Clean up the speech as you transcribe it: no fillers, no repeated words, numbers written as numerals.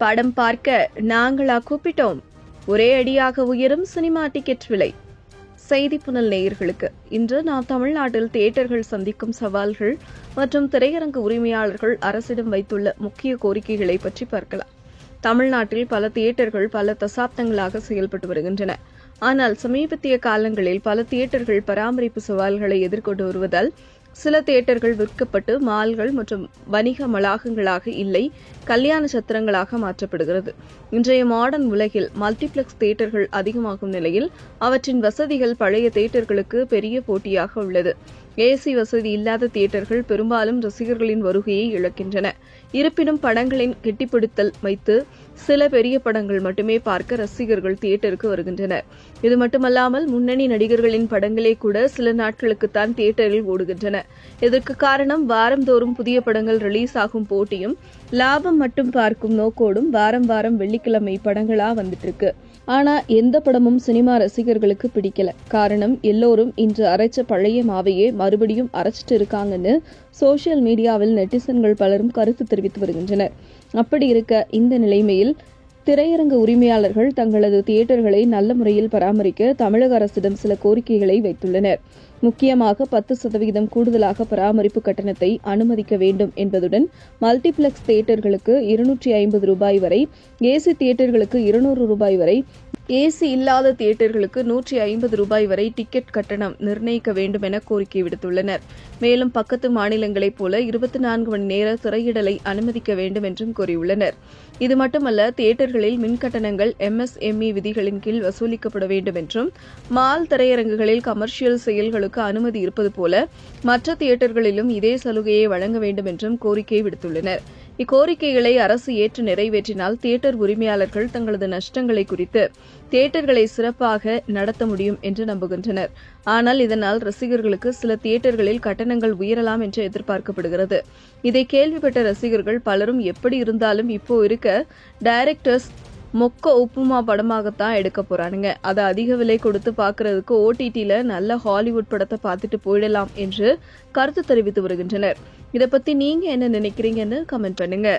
படம் பார்க்க நாங்களா கூப்பிட்டோம்? ஒரே அடியாக உயரும் சினிமா டிக்கெட் விலை. செய்தி புனல் நேயர்களுக்கு இன்று நாம் தமிழ்நாட்டில் தியேட்டர்கள் சந்திக்கும் சவால்கள் மற்றும் திரையரங்கு உரிமையாளர்கள் அரசிடம் வைத்துள்ள முக்கிய கோரிக்கைகளை பற்றி பார்க்கலாம். தமிழ்நாட்டில் பல தியேட்டர்கள் பல தசாப்தங்களாக செயல்பட்டு வருகின்றன. ஆனால் சமீபத்திய காலங்களில் பல தியேட்டர்கள் பராமரிப்பு சவால்களை எதிர்கொண்டு வருவதால் சில தியேட்டர்கள் விற்கப்பட்டு மால்கள் மற்றும் வணிக வளாகங்களாக இல்லை, கல்யாண சத்திரங்களாக மாற்றப்படுகிறது. இன்றைய மாடர்ன் உலகில் மல்டிபிளெக்ஸ் தியேட்டர்கள் அதிகமாகும் நிலையில் அவற்றின் வசதிகள் பழைய தியேட்டர்களுக்கு பெரிய போட்டியாக உள்ளது. ஏசி வசதி இல்லாத தியேட்டர்கள் பெரும்பாலும் ரசிகர்களின் வருகையை இழக்கின்றன. இருப்பினும் படங்களின் கெட்டிப்பிடித்தல் வைத்து சில பெரிய படங்கள் மட்டுமே பார்க்க ரசிகர்கள் தியேட்டருக்கு வருகின்றனர். இது மட்டுமல்லாமல் முன்னணி நடிகர்களின் படங்களே கூட சில நாட்களுக்குத்தான் தியேட்டரில் ஓடுகின்றன. இதற்கு காரணம் வாரந்தோறும் புதிய படங்கள் ரிலீஸ் ஆகும் போட்டியும் லாபம் மட்டும் பார்க்கும் நோக்கோடும் வாரம் வாரம் வெள்ளிக்கிழமை படங்களா வந்துட்டு இருக்கு. ஆனா எந்த படமும் சினிமா ரசிகர்களுக்கு பிடிக்கல. காரணம், எல்லோரும் இன்று அரைச்ச பழைய மாவையே மறுபடியும் அரைச்சிட்டு இருக்காங்கன்னு சோசியல் மீடியாவில் நெட்டிசன்கள் பலரும் கருத்து தெரிவித்து வருகின்றனர். அப்படி இருக்க இந்த நிலைமையில் திரையரங்கு உரிமையாளர்கள் தங்களது தியேட்டர்களை நல்ல முறையில் பராமரிக்க தமிழக அரசிடம் சில கோரிக்கைகளை வைத்துள்ளனர். முக்கியமாக 10% கூடுதலாக பராமரிப்பு கட்டணத்தை அனுமதிக்க வேண்டும் என்பதுடன் மல்டிபிளெக்ஸ் தியேட்டர்களுக்கு ரூபாய் 250 வரை, ஏசி தியேட்டர்களுக்கு ரூபாய் 200 வரை, ஏசி இல்லாத தியேட்டர்களுக்கு ரூபாய் 150 வரை டிக்கெட் கட்டணம் நிர்ணயிக்க வேண்டும் என கோரிக்கை விடுத்துள்ளனர். மேலும் பக்கத்து மாநிலங்களைப் போல 24 மணி நேர திரையிடலை அனுமதிக்க வேண்டும் என்றும் கூறியுள்ளனர். இது மட்டுமல்ல, தியேட்டர்களில் மின்கட்டணங்கள் MSME விதிகளின் கீழ் வசூலிக்கப்பட வேண்டும் என்றும், மால் திரையரங்குகளில் கமர்ஷியல் செயல்களுக்கு அனுமதி இருப்பது போல மற்ற தியேட்டர்களிலும் இதே சலுகையை வழங்க வேண்டும் என்றும் கோரிக்கை விடுத்துள்ளனர். இக்கோரிக்கைகளை அரசு ஏற்று நிறைவேற்றினால் தியேட்டர் உரிமையாளர்கள் தங்களது நஷ்டங்களை குறித்து தியேட்டர்களை சிறப்பாக நடத்த முடியும் என்று நம்புகின்றனர். ஆனால் இதனால் ரசிகர்களுக்கு சில தியேட்டர்களில் கட்டணங்கள் உயரலாம் என்று எதிர்பார்க்கப்படுகிறது. இதை கேள்விப்பட்ட ரசிகர்கள் பலரும் எப்படி இருந்தாலும் இப்போ இருக்க டைரக்டர்ஸ் மொக்க உப்புமா படமாகத்தான் எடுக்க போறானுங்க, அதை அதிக விலை கொடுத்து பார்க்கறதுக்கு OTTல நல்ல ஹாலிவுட் படத்தை பார்த்துட்டு போயிடலாம் என்று கருத்து தெரிவித்து வருகின்றனர். இதை பத்தி நீங்க என்ன நினைக்கிறீங்கன்னு கமெண்ட் பண்ணுங்க.